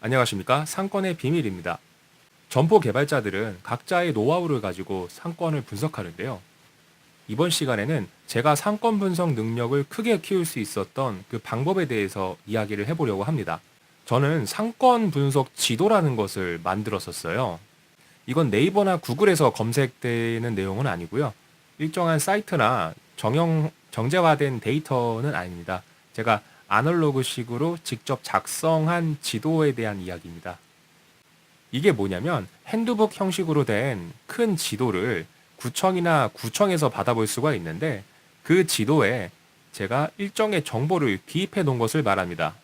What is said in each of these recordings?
안녕하십니까? 상권의 비밀입니다. 점포 개발자들은 각자의 노하우를 가지고 상권을 분석하는데요. 이번 시간에는 제가 상권 분석 능력을 크게 키울 수 있었던 그 방법에 대해서 이야기를 해보려고 합니다. 저는 상권 분석 지도라는 것을 만들었었어요. 이건 네이버나 구글에서 검색되는 내용은 아니고요. 일정한 사이트나 정제화된 데이터는 아닙니다. 제가 아날로그식으로 직접 작성한 지도에 대한 이야기입니다. 이게 뭐냐면 핸드북 형식으로 된 큰 지도를 구청이나 구청에서 받아볼 수가 있는데 그 지도에 제가 일정의 정보를 기입해 놓은 것을 말합니다.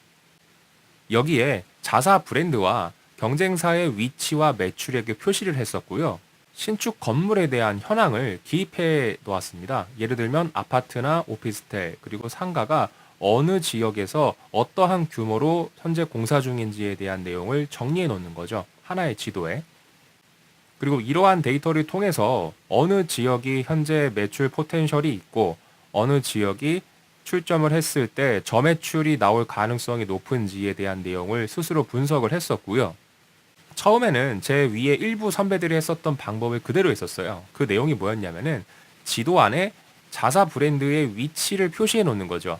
여기에 자사 브랜드와 경쟁사의 위치와 매출액을 표시를 했었고요. 신축 건물에 대한 현황을 기입해 놓았습니다. 예를 들면 아파트나 오피스텔 그리고 상가가 어느 지역에서 어떠한 규모로 현재 공사 중인지에 대한 내용을 정리해 놓는 거죠. 하나의 지도에. 그리고 이러한 데이터를 통해서 어느 지역이 현재 매출 포텐셜이 있고 어느 지역이 출점을 했을 때 저매출이 나올 가능성이 높은지에 대한 내용을 스스로 분석을 했었고요. 처음에는 제 위에 일부 선배들이 했었던 방법을 그대로 했었어요. 그 내용이 뭐였냐면은 지도 안에 자사 브랜드의 위치를 표시해 놓는 거죠.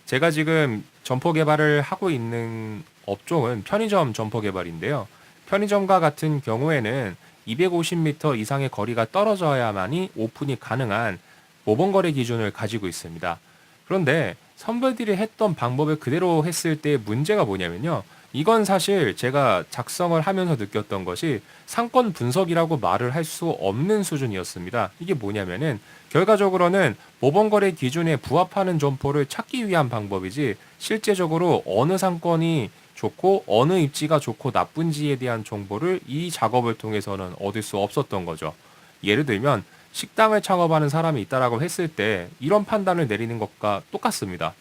제가 지금 점포 개발을 하고 있는 업종은 편의점 점포 개발인데요. 편의점과 같은 경우에는 250m 이상의 거리가 떨어져야만이 오픈이 가능한 모범거래 기준을 가지고 있습니다. 그런데 선배들이 했던 방법을 그대로 했을 때 문제가 뭐냐면요. 이건 사실 제가 작성을 하면서 느꼈던 것이 상권 분석이라고 말을 할 수 없는 수준이었습니다. 이게 뭐냐면은 결과적으로는 모범거래 기준에 부합하는 점포를 찾기 위한 방법이지 실제적으로 어느 상권이 좋고 어느 입지가 좋고 나쁜지에 대한 정보를 이 작업을 통해서는 얻을 수 없었던 거죠. 예를 들면 식당을 창업하는 사람이 있다라고 했을 때 이런 판단을 내리는 것과 똑같습니다.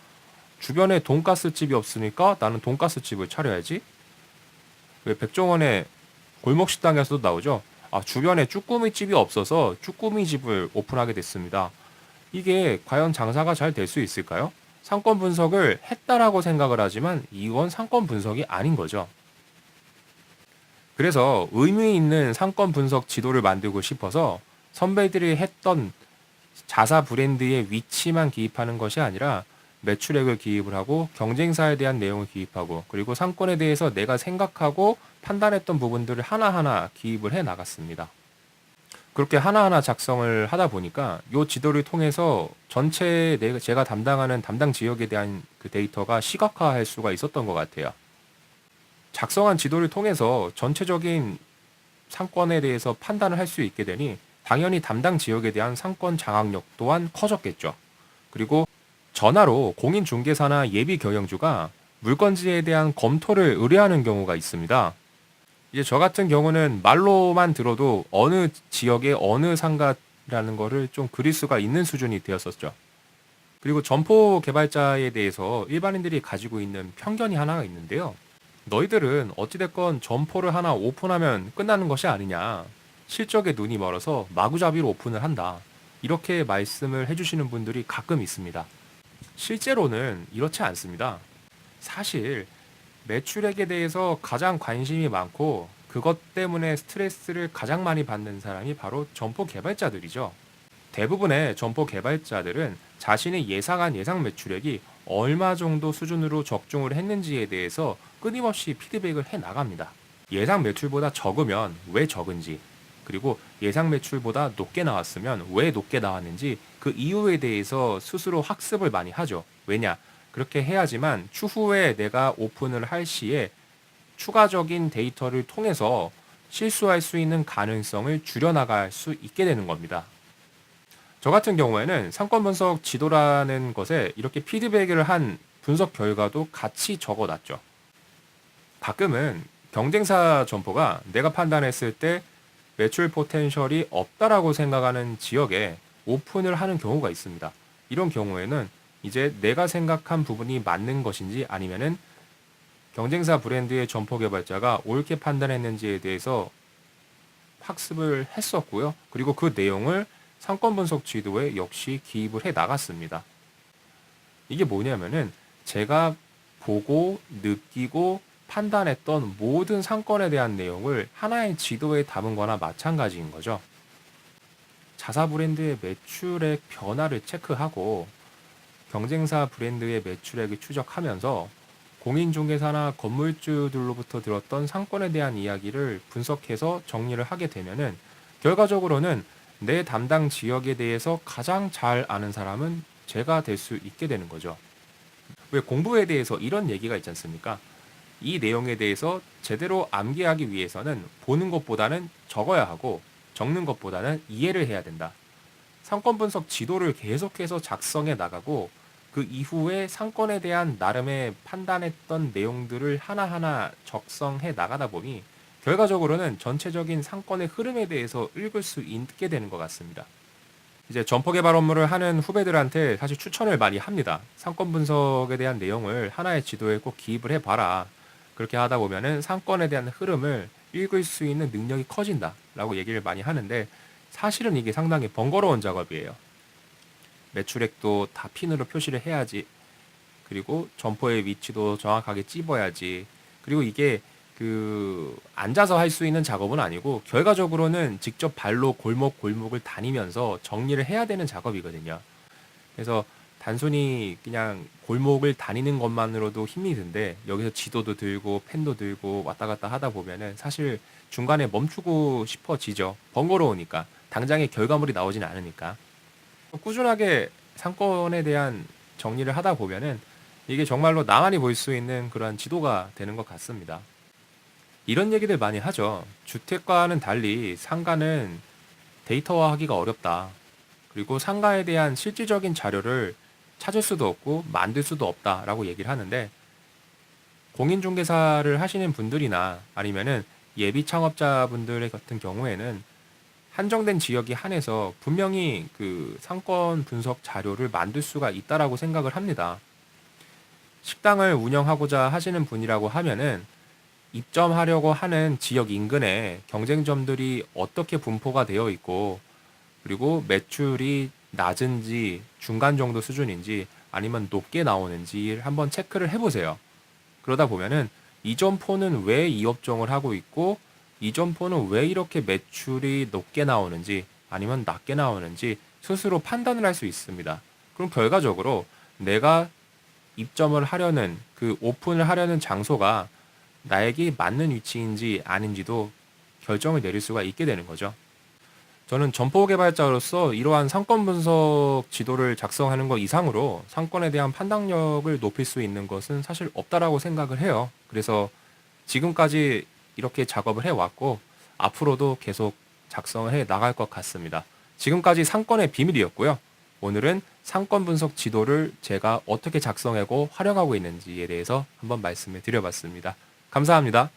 주변에 돈가스 집이 없으니까 나는 돈가스 집을 차려야지. 왜 백종원의 골목 식당에서도 나오죠. 아, 주변에 쭈꾸미 집이 없어서 쭈꾸미 집을 오픈하게 됐습니다. 이게 과연 장사가 잘 될 수 있을까요? 상권 분석을 했다라고 생각을 하지만 이건 상권 분석이 아닌 거죠. 그래서 의미 있는 상권 분석 지도를 만들고 싶어서 선배들이 했던 자사 브랜드의 위치만 기입하는 것이 아니라 매출액을 기입을 하고 경쟁사에 대한 내용을 기입하고 그리고 상권에 대해서 내가 생각하고 판단했던 부분들을 하나하나 기입을 해 나갔습니다. 그렇게 하나하나 작성을 하다 보니까 이 지도를 통해서 전체 제가 담당하는 담당 지역에 대한 그 데이터가 시각화할 수가 있었던 것 같아요. 작성한 지도를 통해서 전체적인 상권에 대해서 판단을 할 수 있게 되니 당연히 담당 지역에 대한 상권 장악력 또한 커졌겠죠. 그리고 전화로 공인중개사나 예비 경영주가 물건지에 대한 검토를 의뢰하는 경우가 있습니다. 이제 저 같은 경우는 말로만 들어도 어느 지역의 어느 상가라는 거를 좀 그릴 수가 있는 수준이 되었었죠. 그리고 점포 개발자에 대해서 일반인들이 가지고 있는 편견이 하나가 있는데요. 너희들은 어찌됐건 점포를 하나 오픈하면 끝나는 것이 아니냐. 실적에 눈이 멀어서 마구잡이로 오픈을 한다. 이렇게 말씀을 해주시는 분들이 가끔 있습니다. 실제로는 이렇지 않습니다. 사실 매출액에 대해서 가장 관심이 많고 그것 때문에 스트레스를 가장 많이 받는 사람이 바로 점포 개발자들이죠. 대부분의 점포 개발자들은 자신이 예상한 예상 매출액이 얼마 정도 수준으로 적중을 했는지에 대해서 끊임없이 피드백을 해 나갑니다. 예상 매출보다 적으면 왜 적은지, 그리고 예상 매출보다 높게 나왔으면 왜 높게 나왔는지 그 이유에 대해서 스스로 학습을 많이 하죠. 왜냐? 그렇게 해야지만 추후에 내가 오픈을 할 시에 추가적인 데이터를 통해서 실수할 수 있는 가능성을 줄여나갈 수 있게 되는 겁니다. 저 같은 경우에는 상권 분석 지도라는 것에 이렇게 피드백을 한 분석 결과도 같이 적어놨죠. 가끔은 경쟁사 점포가 내가 판단했을 때 매출 포텐셜이 없다라고 생각하는 지역에 오픈을 하는 경우가 있습니다. 이런 경우에는 이제 내가 생각한 부분이 맞는 것인지 아니면은 경쟁사 브랜드의 점포 개발자가 옳게 판단했는지에 대해서 학습을 했었고요. 그리고 그 내용을 상권 분석 지도에 역시 기입을 해 나갔습니다. 이게 뭐냐면은 제가 보고 느끼고 판단했던 모든 상권에 대한 내용을 하나의 지도에 담은 거나 마찬가지인 거죠. 자사 브랜드의 매출액 변화를 체크하고 경쟁사 브랜드의 매출액을 추적하면서 공인중개사나 건물주들로부터 들었던 상권에 대한 이야기를 분석해서 정리를 하게 되면은 결과적으로는 내 담당 지역에 대해서 가장 잘 아는 사람은 제가 될 수 있게 되는 거죠. 왜 공부에 대해서 이런 얘기가 있지 않습니까? 이 내용에 대해서 제대로 암기하기 위해서는 보는 것보다는 적어야 하고 적는 것보다는 이해를 해야 된다. 상권 분석 지도를 계속해서 작성해 나가고 그 이후에 상권에 대한 나름의 판단했던 내용들을 하나하나 적성해 나가다 보니 결과적으로는 전체적인 상권의 흐름에 대해서 읽을 수 있게 되는 것 같습니다. 이제 점포 개발 업무를 하는 후배들한테 사실 추천을 많이 합니다. 상권 분석에 대한 내용을 하나의 지도에 꼭 기입을 해봐라. 그렇게 하다 보면은 상권에 대한 흐름을 읽을 수 있는 능력이 커진다라고 얘기를 많이 하는데 사실은 이게 상당히 번거로운 작업이에요. 매출액도 다 핀으로 표시를 해야지. 그리고 점포의 위치도 정확하게 찝어야지. 그리고 이게 앉아서 할 수 있는 작업은 아니고 결과적으로는 직접 발로 골목골목을 다니면서 정리를 해야 되는 작업이거든요. 그래서 단순히 그냥 골목을 다니는 것만으로도 힘이 든데 여기서 지도도 들고 펜도 들고 왔다 갔다 하다 보면은 사실 중간에 멈추고 싶어지죠. 번거로우니까. 당장의 결과물이 나오진 않으니까. 꾸준하게 상권에 대한 정리를 하다 보면은 이게 정말로 나만이 볼 수 있는 그러한 지도가 되는 것 같습니다. 이런 얘기들 많이 하죠. 주택과는 달리 상가는 데이터화하기가 어렵다. 그리고 상가에 대한 실질적인 자료를 찾을 수도 없고 만들 수도 없다라고 얘기를 하는데 공인중개사를 하시는 분들이나 아니면은 예비 창업자분들 같은 경우에는 한정된 지역에 한해서 분명히 그 상권 분석 자료를 만들 수가 있다라고 생각을 합니다. 식당을 운영하고자 하시는 분이라고 하면은 입점하려고 하는 지역 인근에 경쟁점들이 어떻게 분포가 되어 있고 그리고 매출이 낮은지 중간 정도 수준인지 아니면 높게 나오는지 한번 체크를 해보세요. 그러다 보면은 이 점포는 왜 이 업종을 하고 있고 이 점포는 왜 이렇게 매출이 높게 나오는지 아니면 낮게 나오는지 스스로 판단을 할 수 있습니다. 그럼 결과적으로 내가 입점을 하려는 그 오픈을 하려는 장소가 나에게 맞는 위치인지 아닌지도 결정을 내릴 수가 있게 되는 거죠. 저는 점포 개발자로서 이러한 상권 분석 지도를 작성하는 것 이상으로 상권에 대한 판단력을 높일 수 있는 것은 사실 없다라고 생각을 해요. 그래서 지금까지 이렇게 작업을 해왔고 앞으로도 계속 작성을 해 나갈 것 같습니다. 지금까지 상권의 비밀이었고요. 오늘은 상권 분석 지도를 제가 어떻게 작성하고 활용하고 있는지에 대해서 한번 말씀을 드려봤습니다. 감사합니다.